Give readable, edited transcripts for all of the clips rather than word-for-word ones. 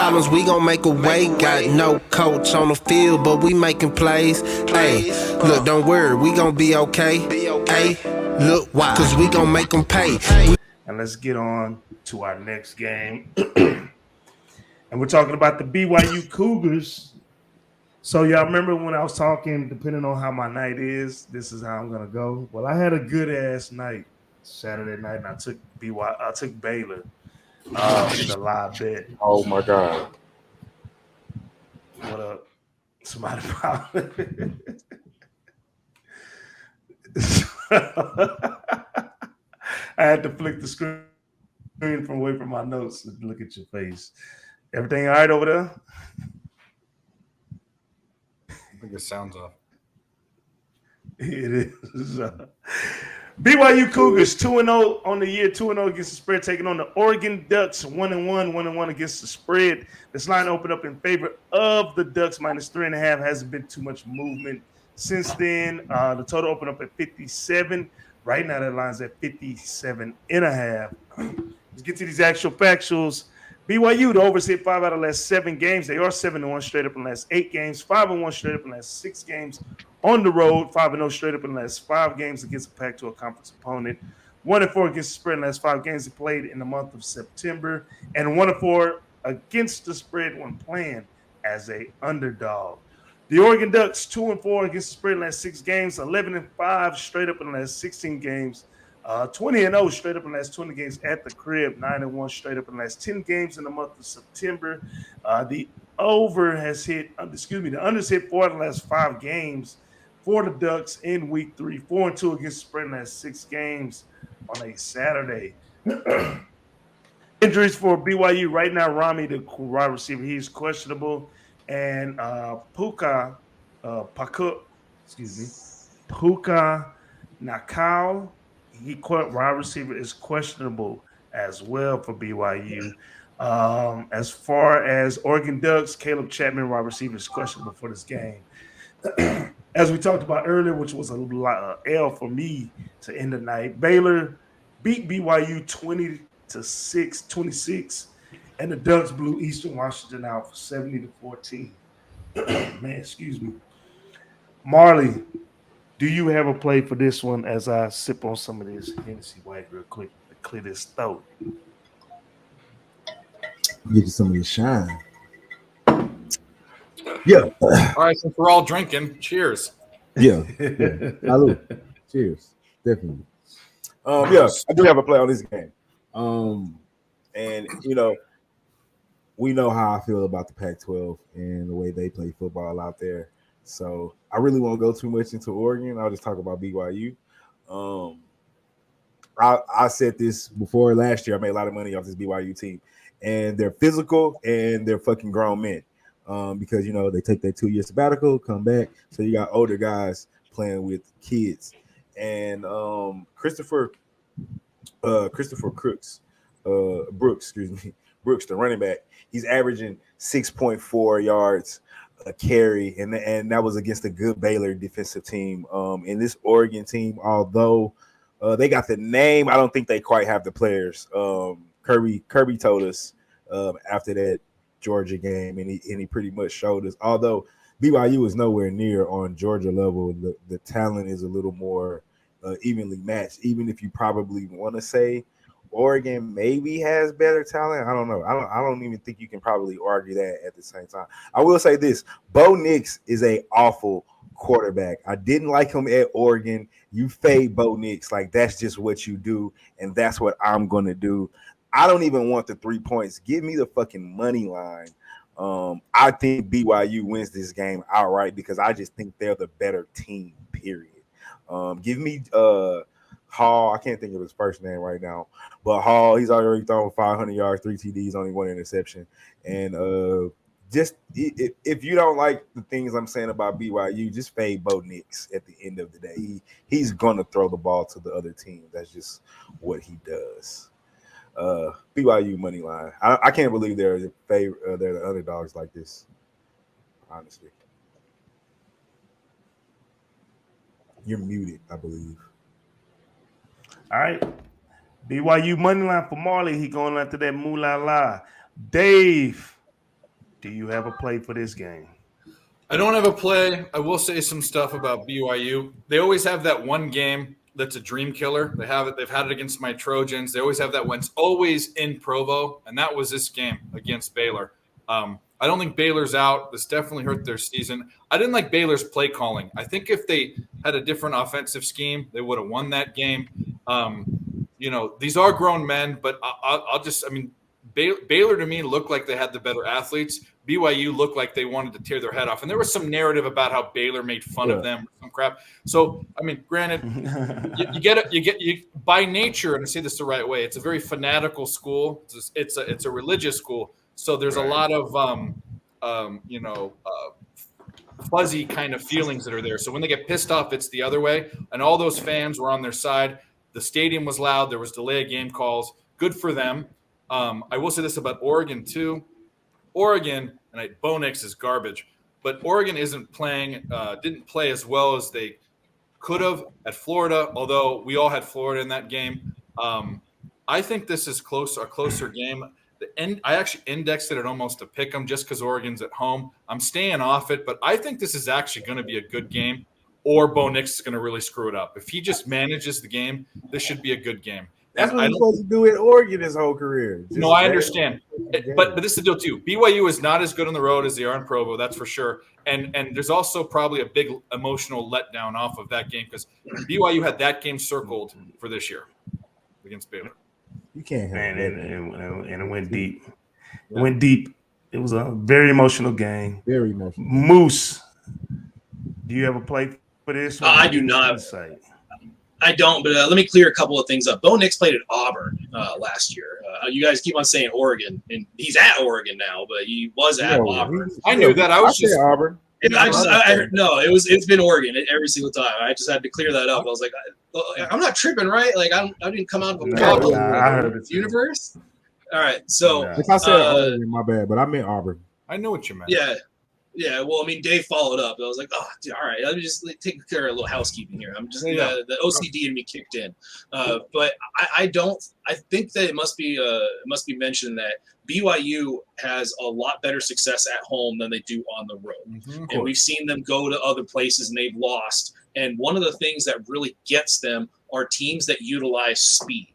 problems, we gon' make a way. Got no coach on the field, but we making plays. Hey, look, don't worry, we gon' be okay. Hey, look, why? Cause we gon' make them pay. And let's get on to our next game. And we're talking about the BYU Cougars. So y'all remember when I was talking, depending on how my night is, this is how I'm gonna go. Well, I had a good ass night Saturday night, and I took Baylor in the live bet. Oh my God. What up? Somebody probably. I had to flick the screen from away from my notes and look at your face. Everything all right over there? I think it sounds off. It is. BYU Cougars 2-0 on the year, 2-0 against the spread, taking on the Oregon Ducks 1-1, 1-1 against the spread. This line opened up in favor of the Ducks, -3.5. Hasn't been too much movement since then. The total opened up at 57. Right now, that line's at 57.5. Let's get to these actual factuals. BYU, the overs hit 5 out of the last 7 games. They are 7-1 straight up in the last 8 games, 5-1 straight up in the last 6 games on the road, 5-0 straight up in the last 5 games against a Pac-12 conference opponent, 1-4 against the spread in the last 5 games they played in the month of September, and 1-4 against the spread when playing as a underdog. The Oregon Ducks 2-4 against the spread in the last 6 games, 11-5 straight up in the last 16 games. 20-0 straight up in the last 20 games at the crib, 9-1 straight up in the last 10 games in the month of September. The unders hit 4 out of the last 5 games for the Ducks in week 3, 4-2 against the spread in the last 6 games on a Saturday. Injuries for BYU right now, Rami, the wide receiver, he's questionable, and Puka Nakao, wide receiver, is questionable as well for BYU. As far as Oregon Ducks, Caleb Chapman, wide receiver, is questionable for this game. As we talked about earlier, which was a L for me to end the night, Baylor beat BYU 26, and the Ducks blew Eastern Washington out for 70-14. Man, excuse me. Marley, do you have a play for this one as I sip on some of this Hennessy White real quick to clear this throat? Get you some of this shine. Yeah. All right, since we're all drinking, cheers. Yeah. Salud. Cheers. Definitely. Yeah, I do have a play on this game. And we know how I feel about the Pac-12 and the way they play football out there. So I really won't go too much into Oregon. I'll just talk about BYU. I said this before last year. I made a lot of money off this BYU team, and they're physical and they're fucking grown men. Because they take their 2-year sabbatical, come back. So you got older guys playing with kids, and Christopher Brooks, Brooks, the running back, he's averaging 6.4 yards a carry, and that was against a good Baylor defensive team. And this Oregon team, although they got the name, I don't think they quite have the players. Kirby told us after that Georgia game, and he pretty much showed us. Although BYU is nowhere near on Georgia level, the talent is a little more evenly matched. Even if you probably want to say Oregon maybe has better talent, I don't know. I don't even think you can probably argue that at the same time. I will say this: Bo Nix is a awful quarterback. I didn't like him at Oregon. You fade Bo Nix, like that's just what you do, and that's what I'm gonna do. I don't even want the 3 points. Give me the fucking money line. I think BYU wins this game outright because I just think they're the better team, period. Give me Hall. I can't think of his first name right now, but Hall, he's already thrown 500 yards, 3 TDs, only 1 interception. And just if you don't like the things I'm saying about BYU, just fade Bo Nix at the end of the day. He's going to throw the ball to the other team. That's just what he does. BYU money line. I can't believe they're the underdogs like this. Honestly, you're muted, I believe. All right, BYU money line for Marley. He going after that moolah la. Dave, do you have a play for this game? I don't have a play. I will say some stuff about BYU. They always have that one game that's a dream killer. They have it. They've had it against my Trojans. They always have that one. It's always in Provo, and that was this game against Baylor. I don't think Baylor's out. This definitely hurt their season. I didn't like Baylor's play calling. I think if they had a different offensive scheme, they would have won that game. These are grown men, but Baylor to me looked like they had the better athletes. BYU looked like they wanted to tear their head off. And there was some narrative about how Baylor made fun of them, some crap. So, granted, you by nature, and I say this the right way, it's a very fanatical school. It's a religious school. So there's a lot of, fuzzy kind of feelings that are there. So when they get pissed off, it's the other way. And all those fans were on their side. The stadium was loud. There was delay of game calls. Good for them. I will say this about Oregon too. Oregon, and Bo Nix is garbage, but Oregon didn't play as well as they could have at Florida, although we all had Florida in that game. I think this is a closer game. I actually indexed it at almost a pick 'em just because Oregon's at home. I'm staying off it, but I think this is actually going to be a good game, or Bo Nix is going to really screw it up. If he just manages the game, this should be a good game. That's what he's supposed to do at Oregon his whole career. No, I understand. But this is the deal, too. BYU is not as good on the road as they are in Provo, that's for sure. And there's also probably a big emotional letdown off of that game because BYU had that game circled for this year against Baylor. You can't have that. And it went deep. It went deep. It was a very emotional game. Very emotional. Moose, do you have a play for this? I do not. I don't, but let me clear a couple of things up. Bo Nix played at Auburn last year. You guys keep on saying Oregon, and he's at Oregon now, but he was at Auburn. I knew that. I was just Auburn. It's been Oregon every single time. I just had to clear that up. I was like, I'm not tripping, right? Like I didn't come out of a universe. All right, so if I said Oregon, my bad, but I meant Auburn. I know what you meant. Yeah, well, Dave followed up. I was like, oh, dude, all right, let me just take care of a little housekeeping here. I'm just the OCD in me kicked in, but I think that it must be mentioned that BYU has a lot better success at home than they do on the road, and we've seen them go to other places and they've lost. And one of the things that really gets them are teams that utilize speed.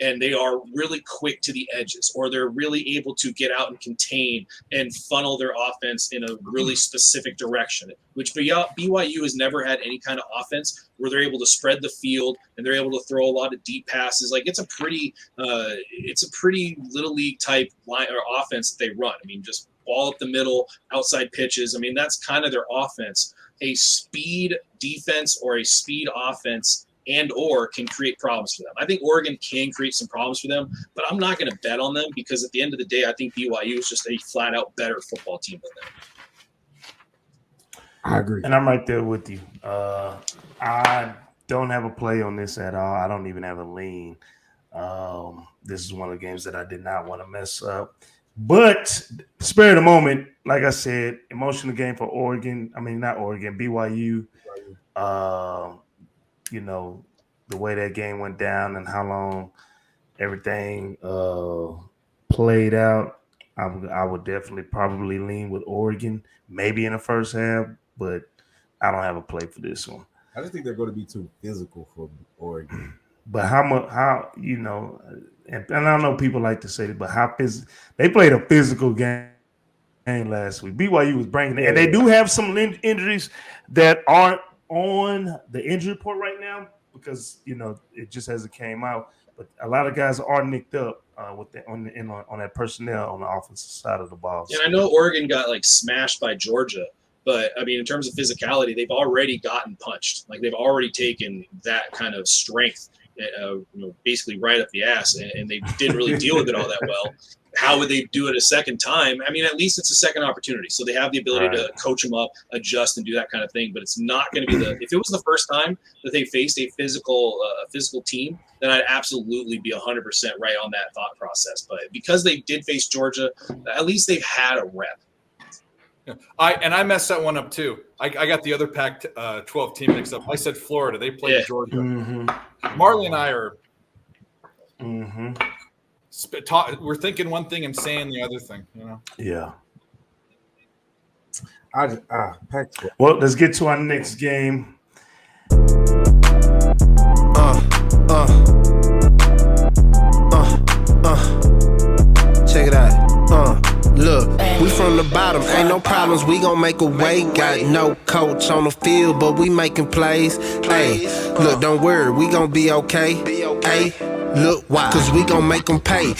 And they are really quick to the edges, or they're really able to get out and contain and funnel their offense in a really specific direction, which BYU has never had any kind of offense where they're able to spread the field and they're able to throw a lot of deep passes. Like it's a pretty little league type line or offense that they run. Just ball up the middle, outside pitches. That's kind of their offense. A speed defense or a speed offense or can create problems for them. I think Oregon can create some problems for them, but I'm not going to bet on them because at the end of the day, I think BYU is just a flat out better football team than them. I agree. And I'm right there with you. I don't have a play on this at all. I don't even have a lean. This is one of the games that I did not want to mess up. But spare the moment, like I said, emotional game for Oregon. Not Oregon, BYU. The way that game went down and how long everything played out, I would definitely probably lean with Oregon, maybe in the first half, but I don't have a play for this one. I just think they're going to be too physical for Oregon. But and I know people like to say it, but they played a physical game last week. BYU was bringing it, and they do have some injuries that aren't on the injury report right now because it just hasn't came out. But a lot of guys are nicked up on that personnel on the offensive side of the ball. And I know Oregon got smashed by Georgia, but in terms of physicality, they've already gotten punched. Like they've already taken that kind of strength, basically right up the ass, and they didn't really deal with it all that well. How would they do it a second time? At least it's a second opportunity. So they have the ability to coach them up, adjust, and do that kind of thing. But it's not going to be if it was the first time that they faced a physical team, then I'd absolutely be 100% right on that thought process. But because they did face Georgia, at least they've had a rep. I messed that one up too. I got the other Pac-12 team mixed up. I said Florida. They played Georgia. Mm-hmm. Marley and I are mm-hmm. we're thinking one thing and saying the other thing. Yeah. Pac-12. Well, let's get to our next game. Check it out. Look, we from the bottom, ain't no problems, we gon' make a way. Got no coach on the field, but we making plays. Hey, look, don't worry, we gon' be okay. Hey, look, why? Cause we gon' make them pay.